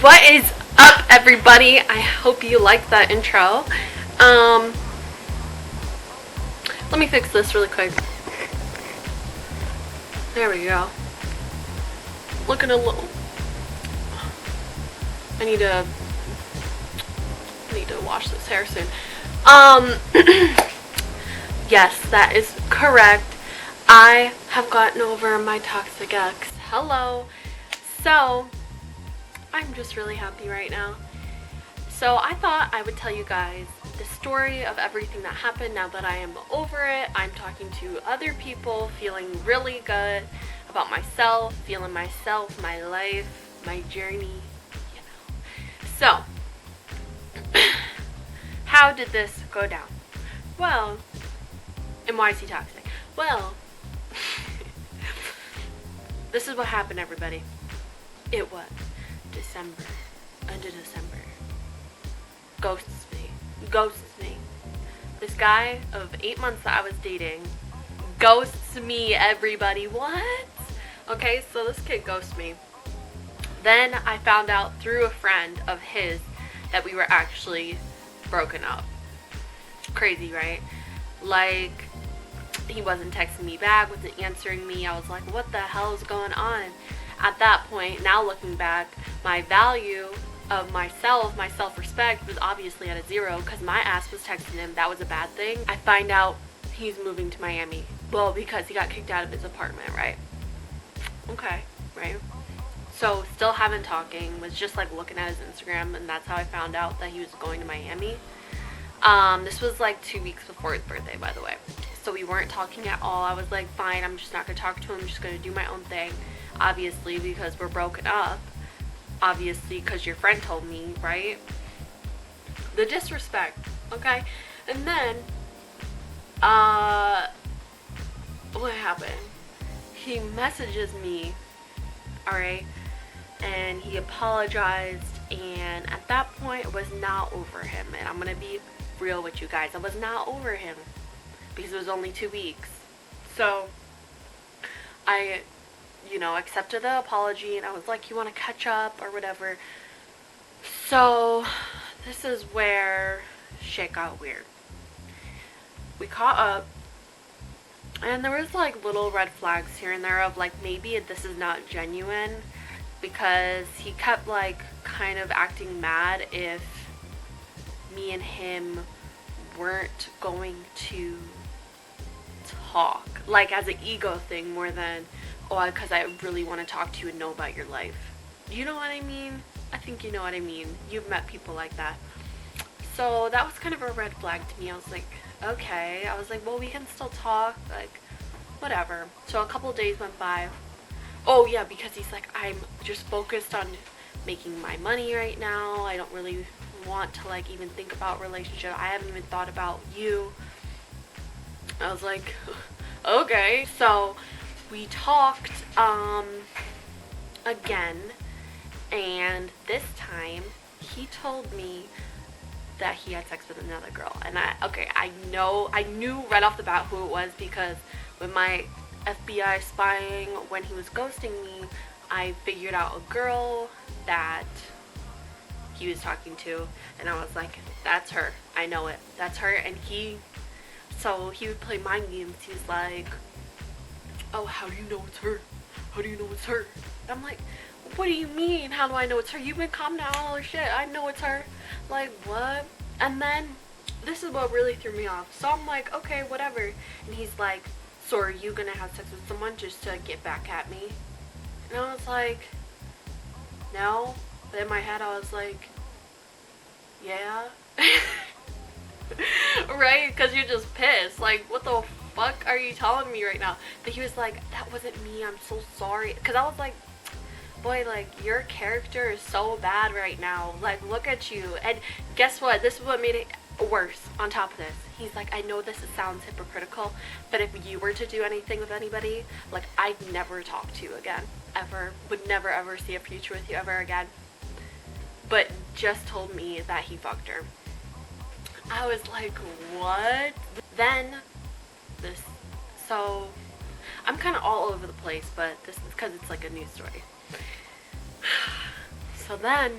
What is up, everybody? I hope you liked that intro. Let me fix this really quick. There we go. Looking a little... I need to wash this hair soon. Yes, that is correct. I have gotten over my toxic ex. Hello. So, I'm just really happy right now. So I thought I would tell you guys the story of everything that happened now that I am over it. I'm talking to other people, feeling really good about myself, feeling myself, my life, my journey, you know. So, how did this go down? Well, and why is he toxic? Well, this is what happened, everybody. It was December, end of December. Ghosts me. This guy of 8 months that I was dating ghosts me, everybody. What? Okay, so this kid ghosts me. Then I found out through a friend of his that we were actually broken up. Crazy, right? Like, he wasn't texting me back, wasn't answering me. I was like, what the hell is going on? At that point, now looking back, my value of myself, my self-respect was obviously at a zero because my ass was texting him. That was a bad thing. I find out he's moving to Miami. Well, because he got kicked out of his apartment, right? Okay, right? So, still haven't talking, was just like looking at his Instagram, and that's how I found out that he was going to Miami. This was like 2 weeks before his birthday, by the way. So we weren't talking at all. I was like, fine, I'm just not gonna talk to him, I'm just gonna do my own thing. Obviously, because we're broken up. Obviously, because your friend told me, right? The disrespect, okay? And then, what happened? He messages me, alright? And he apologized, and at that point, it was not over him. And I'm gonna be real with you guys. I was not over him because it was only 2 weeks. So, I accepted the apology, and I was like, you want to catch up or whatever. So, this is where shit got weird. We caught up, and there was like little red flags here and there of like, maybe this is not genuine, because he kept like kind of acting mad if me and him weren't going to talk, like as an ego thing more than, oh, because I really want to talk to you and know about your life. You know what I mean? I think you know what I mean. You've met people like that. So that was kind of a red flag to me. I was like, okay. I was like, well, we can still talk, like, whatever. So a couple days went by. Oh yeah, because he's like, I'm just focused on making my money right now. I don't really want to like even think about relationship. I haven't even thought about you. I was like, okay. So we talked again, and this time he told me that he had sex with another girl. And I knew right off the bat who it was, because with my FBI spying, when he was ghosting me, I figured out a girl that he was talking to, and I was like, that's her. I know it. That's her. And he would play mind games. He was like, oh, how do you know it's her? How do you know it's her? And I'm like, what do you mean, how do I know it's her? You've been calm down, all her shit. I know it's her. Like, what? And then, this is what really threw me off. So I'm like, okay, whatever. And he's like, so are you gonna have sex with someone just to get back at me? And I was like, no. But in my head, I was like, yeah. Right? Because you're just pissed. Like, what the fuck are you telling me right now? But he was like, that wasn't me, I'm so sorry. Because I was like, boy, like, your character is so bad right now. Like, look at you. And guess what? This is what made it worse on top of this. He's like, I know this sounds hypocritical, but if you were to do anything with anybody, like, I'd never talk to you again. Ever. Would never ever see a future with you ever again. But just told me that he fucked her. I was like, what? Then, so, I'm kind of all over the place, but this is because it's like a news story. So then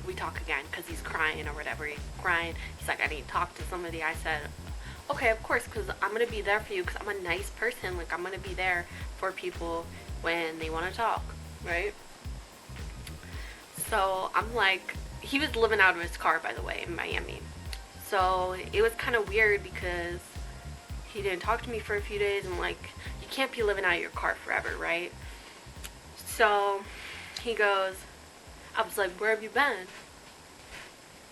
we talk again because he's crying or whatever. He's crying. He's like, I need to talk to somebody. I said, okay, of course, because I'm going to be there for you because I'm a nice person. Like, I'm going to be there for people when they want to talk, right? So I'm like, he was living out of his car, by the way, in Miami. So it was kind of weird because he didn't talk to me for a few days. And like, you can't be living out of your car forever, right? So he goes, I was like, where have you been?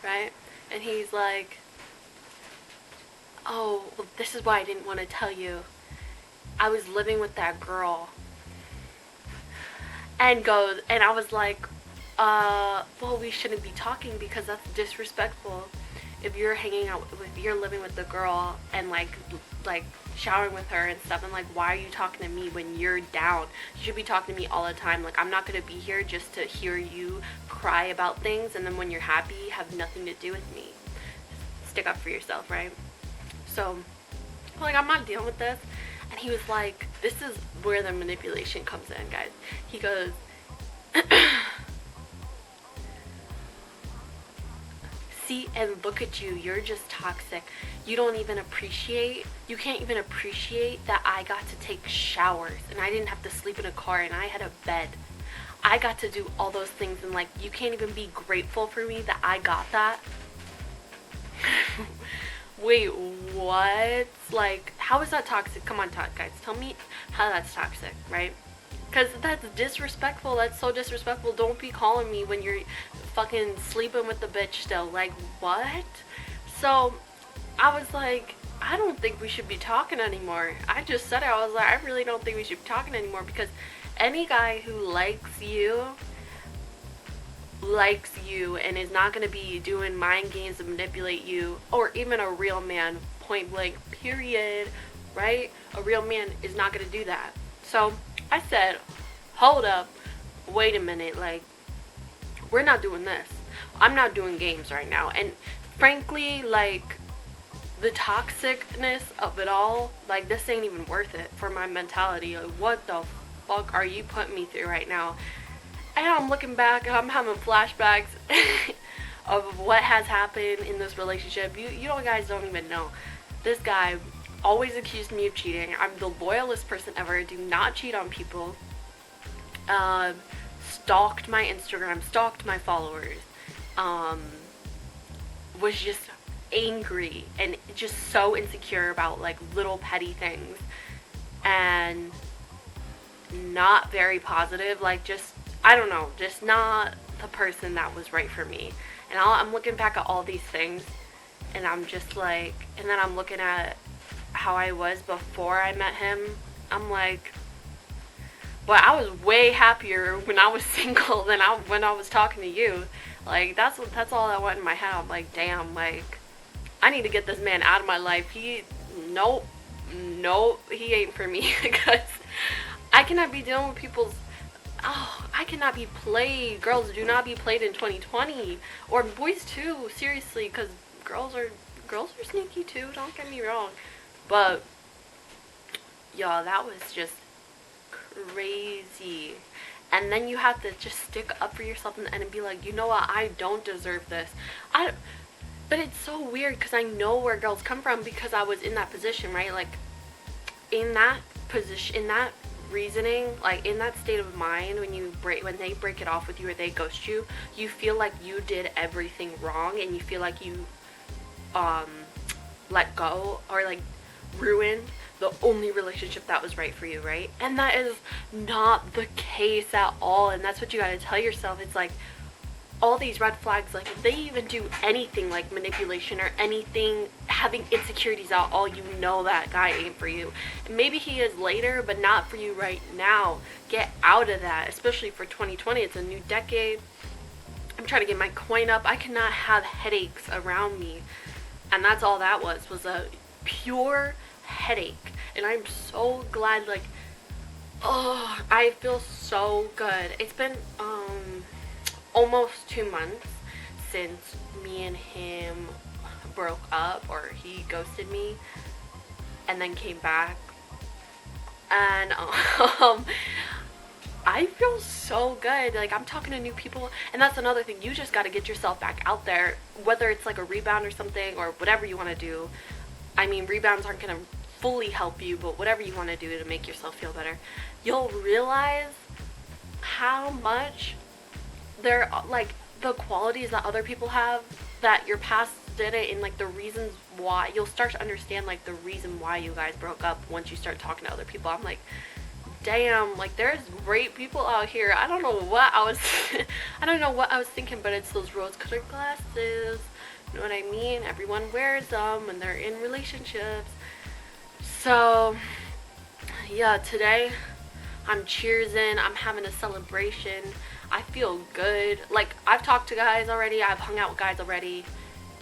Right? And he's like, oh, well, this is why I didn't want to tell you. I was living with that girl. And I was like, well, we shouldn't be talking because that's disrespectful. If you're hanging out, if you're living with the girl and like showering with her and stuff, and like, why are you talking to me when you're down? You should be talking to me all the time. Like, I'm not gonna be here just to hear you cry about things, and then when you're happy, have nothing to do with me. Stick up for yourself, right? So, like, I'm not dealing with this. And he was like, this is where the manipulation comes in, guys. He goes, see and look at you, you're just toxic. You can't even appreciate that I got to take showers and I didn't have to sleep in a car and I had a bed. I got to do all those things, and like, you can't even be grateful for me that I got that. Wait, what? Like, how is that toxic? Come on, guys, tell me how that's toxic, right? Because that's disrespectful. That's so disrespectful. Don't be calling me when you're fucking sleeping with the bitch still. Like, what? So I was like, I don't think we should be talking anymore. I just said it. I was like, I really don't think we should be talking anymore, because any guy who likes you and is not going to be doing mind games to manipulate you, or even a real man, point blank, period, right? A real man is not going to do that. So I said, hold up, wait a minute, like, we're not doing this. I'm not doing games right now. And frankly, like, the toxicness of it all, like, this ain't even worth it for my mentality. Like, what the fuck are you putting me through right now? And I'm looking back and I'm having flashbacks of what has happened in this relationship. You guys don't even know. This guy always accused me of cheating. I'm the loyalist person ever. I do not cheat on people. Stalked my Instagram, stalked my followers. Was just angry and just so insecure about like little petty things. And not very positive. Like, just, I don't know, just not the person that was right for me. And I'm looking back at all these things, and I'm just like, and then I'm looking at how I was before I met him. I'm like, well, I was way happier when I was single than when I was talking to you. Like, that's all that went in my head. I'm like, damn, like, I need to get this man out of my life. Nope, he ain't for me. Because I cannot be dealing with people's, I cannot be played. Girls do not be played in 2020. Or boys too, seriously, because girls are sneaky too, don't get me wrong. But, y'all, that was just crazy. And then you have to just stick up for yourself and be like, you know what, I don't deserve this. But it's so weird because I know where girls come from because I was in that position, right? Like, in that position, in that reasoning, like in that state of mind, when they break it off with you or they ghost you, you feel like you did everything wrong, and you feel like you let go or like ruined the only relationship that was right for you, right? And that is not the case at all. And that's what you gotta tell yourself. It's like, all these red flags, like, if they even do anything like manipulation or anything, having insecurities out, all, you know that guy ain't for you. And maybe he is later, but not for you right now. Get out of that, especially for 2020. It's a new decade. I'm trying to get my coin up. I cannot have headaches around me. And that's all that was a pure headache. And I'm so glad, like, oh, I feel so good. It's been almost 2 months since me and him broke up, or he ghosted me and then came back. And I feel so good. Like, I'm talking to new people, and that's another thing. You just got to get yourself back out there, whether it's like a rebound or something, or whatever you want to do. I mean, rebounds aren't going to fully help you, but whatever you want to do to make yourself feel better, you'll realize how much they're like the qualities that other people have that your past didn't, and like the reasons why. You'll start to understand like the reason why you guys broke up once you start talking to other people. I'm like, damn, like there's great people out here. I don't know what I was I don't know what I was thinking, but it's those rose colored glasses. You know what I mean? Everyone wears them when they're in relationships. So yeah, today I'm cheersing, I'm having a celebration. I feel good. Like, I've talked to guys already, I've hung out with guys already,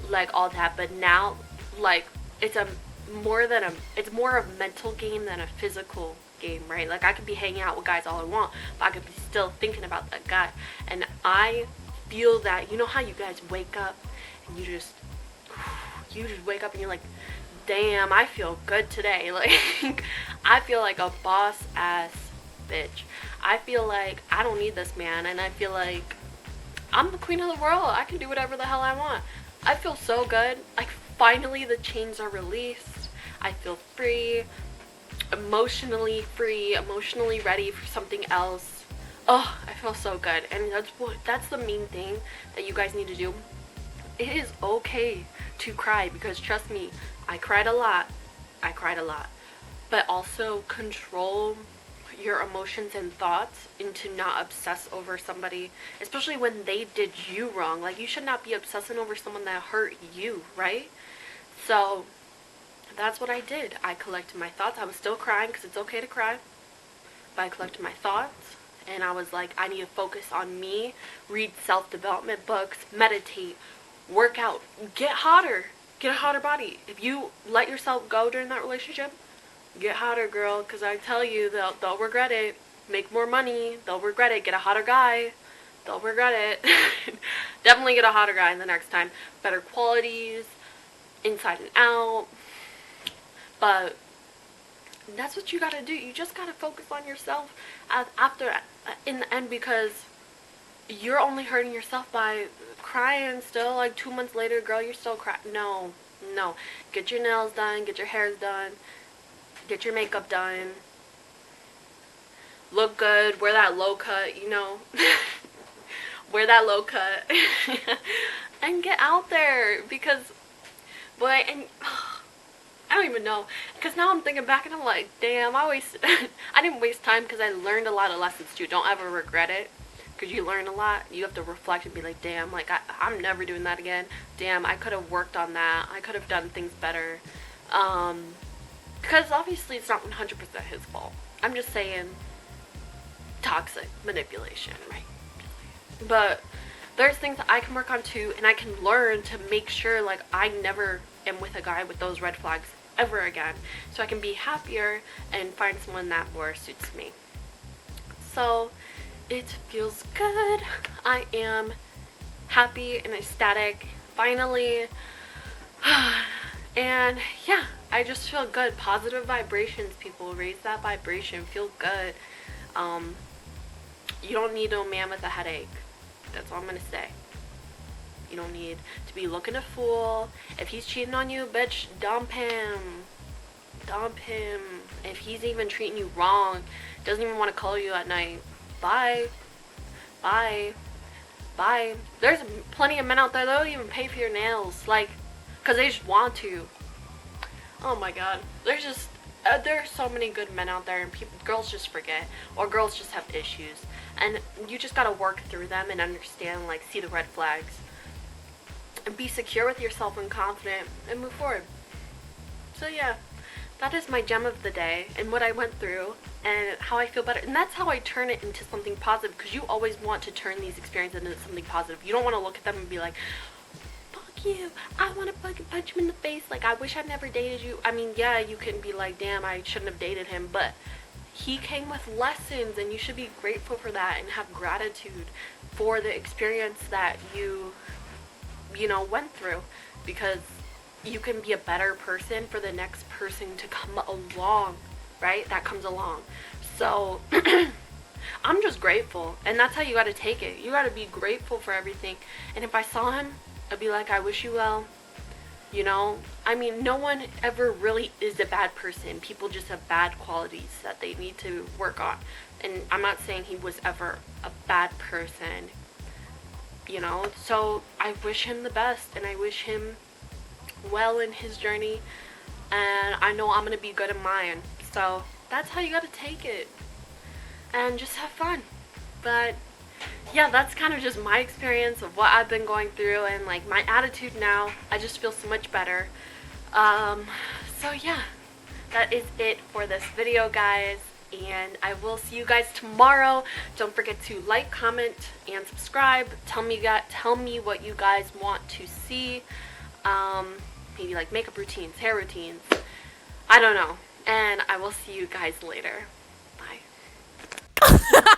like all that, but now, like, it's it's more of a mental game than a physical game, right? Like, I could be hanging out with guys all I want, but I could be still thinking about that guy. And I feel that, you know how you guys wake up and you just wake up and you're like, damn, I feel good today. Like, I feel like a boss ass bitch. I feel like I don't need this man, and I feel like I'm the queen of the world. I can do whatever the hell I want. I feel so good. Like, finally the chains are released. I feel free, emotionally ready for something else. Oh, I feel so good. And that's the main thing that you guys need to do. It is okay to cry, because trust me, I cried a lot. But also control your emotions and thoughts, and to not obsess over somebody, especially when they did you wrong. Like, you should not be obsessing over someone that hurt you, right? So that's what I did. I collected my thoughts. I was still crying, because it's okay to cry, but I collected my thoughts, and I was like, I need to focus on me, read self-development books, meditate, work out, get hotter, get a hotter body. If you let yourself go during that relationship, get hotter, girl, because I tell you, they'll regret it. Make more money, they'll regret it. Get a hotter guy, they'll regret it. Definitely get a hotter guy the next time. Better qualities, inside and out. But that's what you gotta do. You just gotta focus on yourself in the end, because you're only hurting yourself by crying still. Like, 2 months later, girl, you're still crying. No. Get your nails done, get your hairs done, get your makeup done, look good, wear that low cut, you know. Wear that low cut. And get out there, because boy, and I don't even know, because now I'm thinking back and I'm like, damn, I didn't waste time, because I learned a lot of lessons too. Don't ever regret it, because you learn a lot. You have to reflect and be like, damn, like I'm never doing that again. Damn, I could have worked on that. I could have done things better. Because obviously it's not 100% his fault. I'm just saying, toxic manipulation, right? But there's things that I can work on too, and I can learn to make sure, like, I never am with a guy with those red flags ever again, so I can be happier and find someone that more suits me. So it feels good. I am happy and ecstatic, finally. And yeah, I just feel good. Positive vibrations, people. Raise that vibration. Feel good. You don't need no man with a headache. That's all I'm gonna say. You don't need to be looking a fool. If he's cheating on you, bitch, dump him. Dump him. If he's even treating you wrong, doesn't even want to call you at night, bye. There's plenty of men out there that don't even pay for your nails, like, because they just want to. Oh my god. There's so many good men out there, and girls just forget, or girls just have issues, and you just gotta work through them and understand, like, see the red flags, and be secure with yourself and confident, and move forward. So yeah, that is my gem of the day, and what I went through, and how I feel better. And that's how I turn it into something positive, because you always want to turn these experiences into something positive. You don't want to look at them and be like, fuck you, I want to fucking punch him in the face, like, I wish I'd never dated you. I mean, yeah, you can be like, damn, I shouldn't have dated him, but he came with lessons, and you should be grateful for that and have gratitude for the experience that you went through, because you can be a better person for the next person to come along, right? That comes along. So I'm just grateful, and that's how you gotta take it. You gotta be grateful for everything. And if I saw him, I'd be like, I wish you well. You know, I mean, no one ever really is a bad person. People just have bad qualities that they need to work on. And I'm not saying he was ever a bad person, you know. So I wish him the best, and I wish him well in his journey. And I know I'm gonna be good in mine. So that's how you gotta take it. And just have fun. But yeah, that's kind of just my experience of what I've been going through, and like my attitude now. I just feel so much better. So yeah, that is it for this video, guys, and I will see you guys tomorrow. Don't forget to like, comment, and subscribe. Tell me what you guys want to see. Maybe like makeup routines, hair routines, I don't know. And I will see you guys later. Bye.